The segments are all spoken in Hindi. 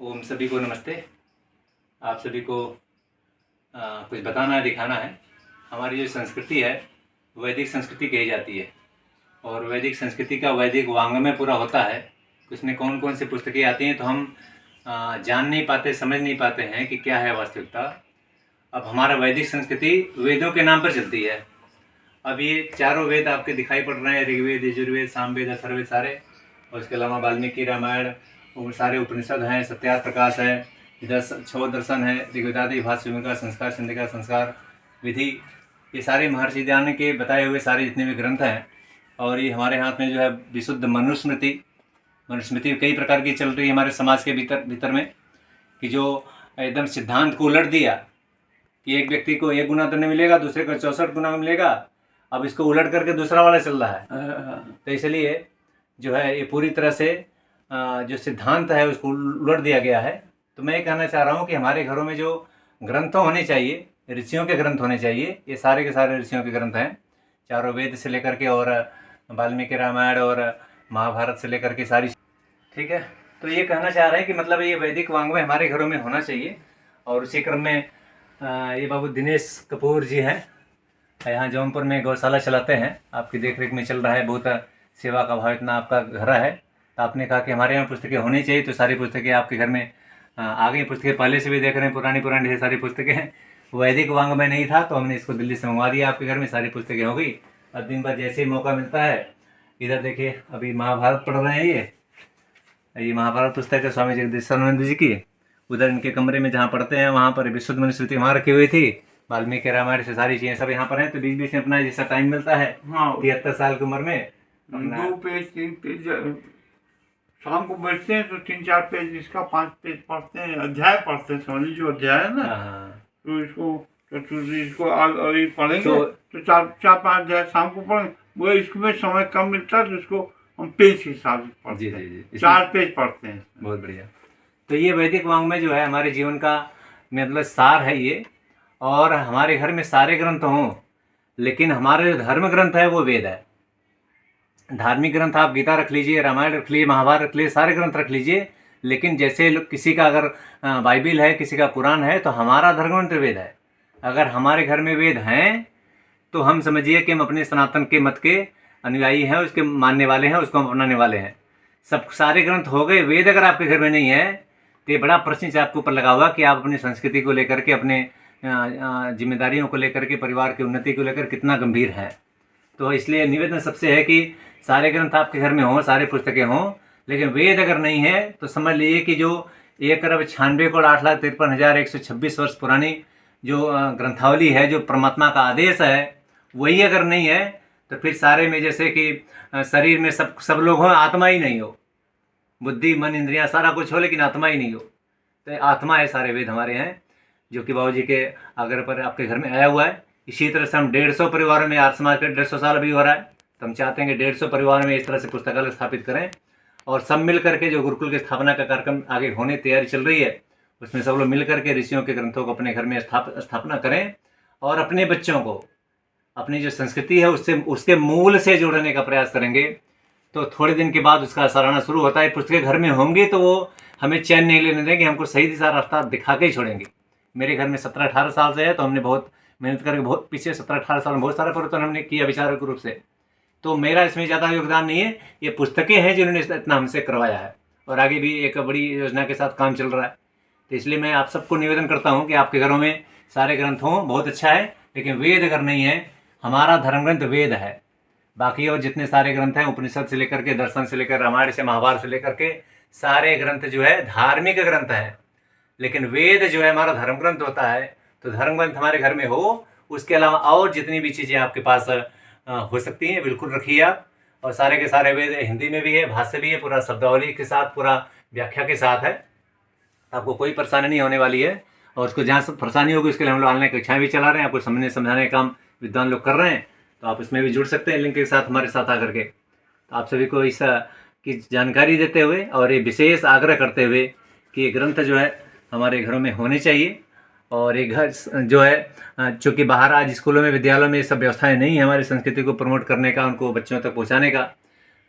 ओम सभी को नमस्ते। आप सभी को कुछ बताना है, दिखाना है। हमारी जो संस्कृति है वैदिक संस्कृति कही जाती है और वैदिक संस्कृति का वैदिक वाङ्मय पूरा होता है। उसमें कौन कौन सी पुस्तकें आती हैं तो हम जान नहीं पाते, समझ नहीं पाते हैं कि क्या है वास्तविकता। अब हमारा वैदिक संस्कृति वेदों के नाम पर चलती है। अब ये चारों वेद आपके दिखाई पड़ रहे हैं, ऋग्वेद, यजुर्वेद, सामवेद, अथर्ववेद सारे, और इसके अलावा वाल्मीकि रामायण और सारे उपनिषद हैं, सत्यार्थ प्रकाश है, इधर छह दर्शन है, ऋग्वेदादि, भाष्य भूमिका, संस्कार, चंद्रिका, संस्कार विधि, ये सारे महर्षि दयानंद के बताए हुए सारे जितने भी ग्रंथ हैं। और ये हमारे हाथ में जो है विशुद्ध मनुस्मृति, मनुस्मृति कई प्रकार की चल रही है हमारे समाज के भीतर में, कि जो एकदम सिद्धांत को उलट दिया कि एक व्यक्ति को 1 गुना दंड मिलेगा, दूसरे को 64 गुना मिलेगा। अब इसको उलट करके दूसरा वाला चल रहा है। तो इसलिए जो है ये पूरी तरह से जो सिद्धांत है उसको उलट दिया गया है। तो मैं ये कहना चाह रहा हूँ कि हमारे घरों में जो ग्रंथ होने चाहिए, ऋषियों के ग्रंथ होने चाहिए। ये सारे के सारे ऋषियों के ग्रंथ हैं, चारों वेद से लेकर के और वाल्मीकि रामायण और महाभारत से लेकर के सारी, ठीक है। तो ये कहना चाह रहे हैं कि मतलब ये वैदिक वाङ्मय हमारे घरों में होना चाहिए। और उसी क्रम में ये बाबू दिनेश कपूर जी हैं, यहाँ जौनपुर में गौशाला चलाते हैं, आपकी देखरेख में चल रहा है। बहुत सेवा का भाव इतना आपका घर है। तो आपने कहा कि हमारे यहाँ पुस्तकें होनी चाहिए, तो सारी पुस्तकें आपके घर में आ गई। पुस्तकें पहले से भी देख रहे हैं, पुरानी ढेर सारी पुस्तकें हैं। वैदिक वाङ्मय नहीं था तो हमने इसको दिल्ली से मंगवा दिया, आपके घर में सारी पुस्तकें हो गई। और दिन भर जैसे ही मौका मिलता है, इधर देखिए अभी महाभारत पढ़ रहे हैं। ये महाभारत पुस्तक है स्वामी जगदीशानंद जी की। उधर इनके कमरे में जहाँ पढ़ते हैं वहाँ पर विशुद्ध मनुस्मृति वहाँ रखी हुई थी, वाल्मीकि रामायण से सारी चीज़ें सब यहाँ पर हैं। तो बीच बीच में अपना जैसा टाइम मिलता है, हाँ, 73 साल की उम्र में 2 पेज 3 पेज शाम को बैठते हैं तो 3-4 पेज इसका, 5 पेज पढ़ते हैं, अध्याय पढ़ते हैं। समझ जो अध्याय है ना, तो इसको अभी पढ़ेंगे तो 4-5 अध्याय शाम को पढ़ेंगे। वो इसमें समय कम मिलता है तो इसको हम पेज के हिसाब से पढ़ते हैं। जी 4 पेज पढ़ते हैं। बहुत बढ़िया। तो ये वैदिक वाङ्मय जो है हमारे जीवन का मतलब सार है ये। और हमारे घर में सारे ग्रंथ हों, लेकिन हमारे जो धर्म ग्रंथ है वो वेद है। धार्मिक ग्रंथ आप गीता रख लीजिए, रामायण रख लीजिए, महाभारत रख लीजिए, सारे ग्रंथ रख लीजिए। लेकिन जैसे किसी का अगर बाइबिल है, किसी का कुरान है, तो हमारा धर्म ग्रंथ वेद है। अगर हमारे घर में वेद हैं तो हम समझिए कि हम अपने सनातन के मत के अनुयायी हैं, उसके मानने वाले हैं, उसको हम अपनाने वाले हैं। सब सारे ग्रंथ हो गए। वेद अगर आपके घर में नहीं है तो ये बड़ा प्रश्न आपके ऊपर लगा हुआ कि आप अपनी संस्कृति को लेकर के, अपने जिम्मेदारियों को लेकर के, परिवार की उन्नति को लेकर कितना गंभीर है। तो इसलिए निवेदन सबसे है कि सारे ग्रंथ आपके घर में हों, सारे पुस्तकें हों, लेकिन वेद अगर नहीं है तो समझ लीजिए कि जो 1,96,53,126 वर्ष पुरानी जो ग्रंथावली है, जो परमात्मा का आदेश है, वही अगर नहीं है तो फिर सारे में जैसे कि शरीर में सब लोग हों, आत्मा ही नहीं हो। बुद्धि, मन, इंद्रियां सारा कुछ हो लेकिन आत्मा ही नहीं हो। तो आत्मा है सारे वेद हमारे हैं, जो कि बाबूजी के आग्रह पर आपके घर में आया हुआ है। इसी तरह से हम 150 परिवारों में, आर्य समाज का 150 साल अभी हो रहा है, तो हम चाहते हैं कि 150 परिवार में इस तरह से पुस्तकालय स्थापित करें। और सब मिल करके जो गुरुकुल की स्थापना का कार्यक्रम आगे होने तैयारी चल रही है, उसमें सब लोग मिल करके ऋषियों के ग्रंथों को अपने घर में स्थापना करें और अपने बच्चों को अपनी जो संस्कृति है उसके मूल से जोड़ने का प्रयास करेंगे। तो थोड़े दिन के बाद उसका असर आना शुरू होता है। पुस्तकें घर में होंगी तो वो हमें चैन नहीं लेने देंगे, हमको सही दिशा रास्ता दिखा के ही छोड़ेंगे। मेरे घर में 17-18 साल से है, तो हमने बहुत मेहनत करके बहुत पीछे 17-18 साल में बहुत सारा परिवर्तन हमने किया विचारक रूप से। तो मेरा इसमें ज़्यादा योगदान नहीं है, ये पुस्तकें हैं जिन्होंने इतना हमसे करवाया है। और आगे भी एक बड़ी योजना के साथ काम चल रहा है। तो इसलिए मैं आप सबको निवेदन करता हूँ कि आपके घरों में सारे ग्रंथ हों, बहुत अच्छा है, लेकिन वेद अगर नहीं है, हमारा धर्म ग्रंथ वेद है। बाकी और जितने सारे ग्रंथ हैं, उपनिषद से लेकर के, दर्शन से लेकर, रामायण से, महाभारत से लेकर के, सारे ग्रंथ जो है धार्मिक ग्रंथ हैं। लेकिन वेद जो है हमारा धर्म ग्रंथ होता है। तो धर्म ग्रंथ हमारे घर में हो, उसके अलावा और जितनी भी चीज़ें आपके पास हो सकती हैं बिल्कुल रखिए आप। और सारे के सारे वेद हिंदी में भी है, भाष्य भी है, पूरा शब्दावली के साथ, पूरा व्याख्या के साथ है। आपको कोई परेशानी नहीं होने वाली है। और उसको जहाँ सब परेशानी होगी उसके लिए हम लोग ऑनलाइन कक्षाएँ भी चला रहे हैं, आपको समझाने का काम विद्वान लोग कर रहे हैं। तो आप इसमें भी जुड़ सकते हैं लिंक के साथ हमारे साथ आकर के। तो आप सभी को इस की जानकारी देते हुए और ये विशेष आग्रह करते हुए कि ये ग्रंथ जो है हमारे घरों में होने चाहिए। और ये घर जो है, चूँकि बाहर आज स्कूलों में, विद्यालयों में ये सब व्यवस्थाएं नहीं है हमारी संस्कृति को प्रमोट करने का, उनको बच्चों तक पहुंचाने का।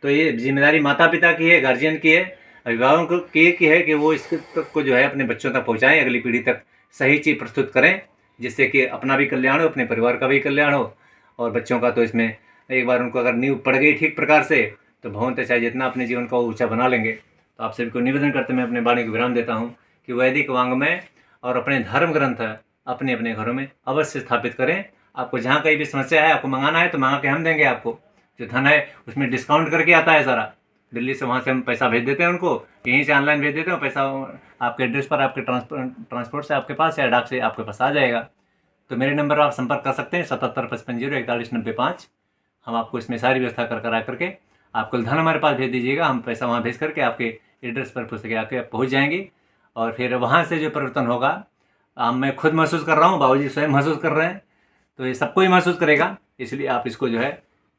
तो ये जिम्मेदारी माता पिता की है, गार्जियन की है। अभिभावकों की है कि वो इसको जो है अपने बच्चों तक पहुँचाएँ, अगली पीढ़ी तक सही चीज़ प्रस्तुत करें, जिससे कि अपना भी कल्याण हो, अपने परिवार का भी कल्याण हो और बच्चों का। तो इसमें एक बार उनको अगर नींव पड़ गई ठीक प्रकार से तो भगवंत चाहे जितना अपने जीवन का ऊँचा बना लेंगे। तो आप सभी को निवेदन करते मैं अपने वाणी को विराम देता हूँ कि वैदिक वांग्मय और अपने धर्म ग्रंथ अपने अपने घरों में अवश्य स्थापित करें। आपको जहाँ कहीं भी समस्या है, आपको मंगाना है तो मंगा के हम देंगे। आपको जो धन है उसमें डिस्काउंट करके आता है सारा, दिल्ली से वहाँ से हम पैसा भेज देते हैं उनको, यहीं से ऑनलाइन भेज देते हैं, पैसा आपके एड्रेस पर आपके ट्रांसपोर्ट से आपके पास या डाक से आपके पास आ जाएगा। तो मेरे नंबर पर आप संपर्क कर सकते हैं 7755 हम आपको इसमें सारी व्यवस्था करा करके आपको धन हमारे पास भेज दीजिएगा, हम पैसा वहाँ भेज करके आपके एड्रेस पर पुस्तकें आके पहुँच जाएंगी। और फिर वहाँ से जो परिवर्तन होगा मैं खुद महसूस कर रहा हूँ, बाबूजी स्वयं महसूस कर रहे हैं, तो ये सबको ही महसूस करेगा। इसलिए आप इसको जो है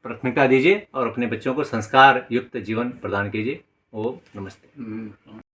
प्राथमिकता दीजिए और अपने बच्चों को संस्कार युक्त जीवन प्रदान कीजिए। ओम नमस्ते।